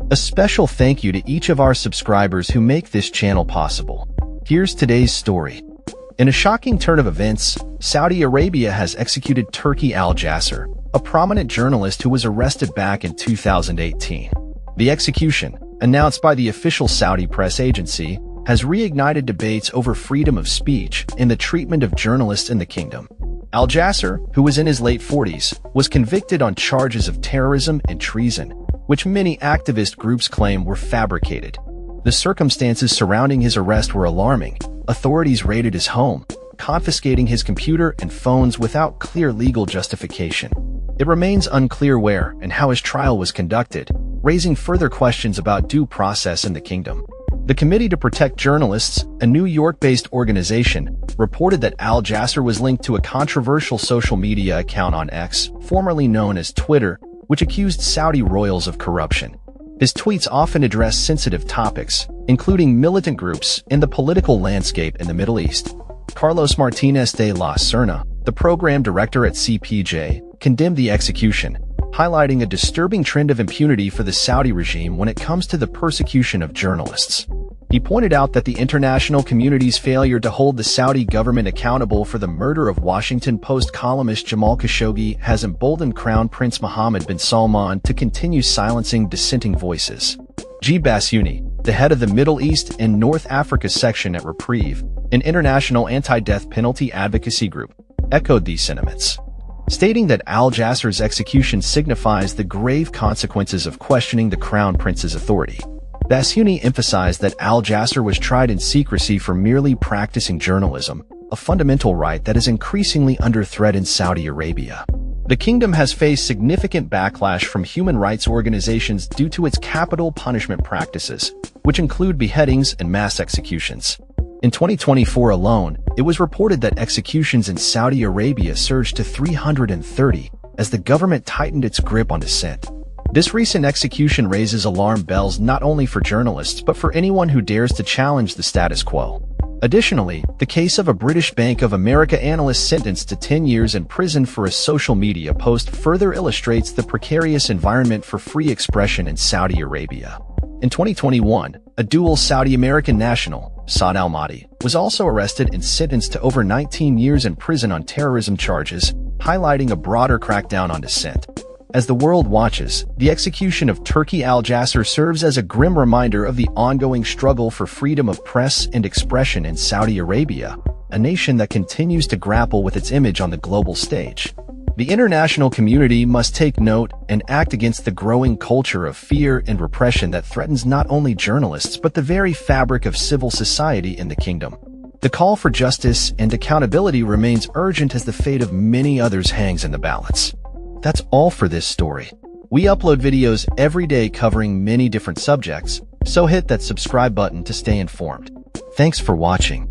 A special thank you to each of our subscribers who make this channel possible. Here's today's story. In a shocking turn of events, Saudi Arabia has executed Turki Al-Jasser, a prominent journalist who was arrested back in 2018. The execution, announced by the official Saudi press agency, has reignited debates over freedom of speech and the treatment of journalists in the kingdom. Al-Jasser, who was in his late 40s, was convicted on charges of terrorism and treason, which many activist groups claim were fabricated. The circumstances surrounding his arrest were alarming. Authorities raided his home, confiscating his computer and phones without clear legal justification. It remains unclear where and how his trial was conducted, raising further questions about due process in the kingdom. The Committee to Protect Journalists, a New York-based organization, reported that Al-Jasser was linked to a controversial social media account on X, formerly known as Twitter, which accused Saudi royals of corruption. His tweets often address sensitive topics, including militant groups and the political landscape in the Middle East. Carlos Martinez de la Serna, the program director at CPJ, condemned the execution, highlighting a disturbing trend of impunity for the Saudi regime when it comes to the persecution of journalists. He pointed out that the international community's failure to hold the Saudi government accountable for the murder of Washington Post columnist Jamal Khashoggi has emboldened Crown Prince Mohammed bin Salman to continue silencing dissenting voices. G. Basuni, the head of the Middle East and North Africa section at Reprieve, an international anti-death penalty advocacy group, echoed these sentiments, stating that Al-Jasser's execution signifies the grave consequences of questioning the Crown Prince's authority. Basuni emphasized that Al-Jasser was tried in secrecy for merely practicing journalism, a fundamental right that is increasingly under threat in Saudi Arabia. The kingdom has faced significant backlash from human rights organizations due to its capital punishment practices, which include beheadings and mass executions. In 2024 alone, it was reported that executions in Saudi Arabia surged to 330 as the government tightened its grip on dissent. This recent execution raises alarm bells not only for journalists but for anyone who dares to challenge the status quo. Additionally, the case of a British Bank of America analyst sentenced to 10 years in prison for a social media post further illustrates the precarious environment for free expression in Saudi Arabia. In 2021, a dual Saudi-American national, Saad al-Mahdi, was also arrested and sentenced to over 19 years in prison on terrorism charges, highlighting a broader crackdown on dissent. As the world watches, the execution of Turki Al-Jasser serves as a grim reminder of the ongoing struggle for freedom of press and expression in Saudi Arabia, a nation that continues to grapple with its image on the global stage. The international community must take note and act against the growing culture of fear and repression that threatens not only journalists but the very fabric of civil society in the kingdom. The call for justice and accountability remains urgent as the fate of many others hangs in the balance. That's all for this story. We upload videos every day covering many different subjects, so hit that subscribe button to stay informed. Thanks for watching.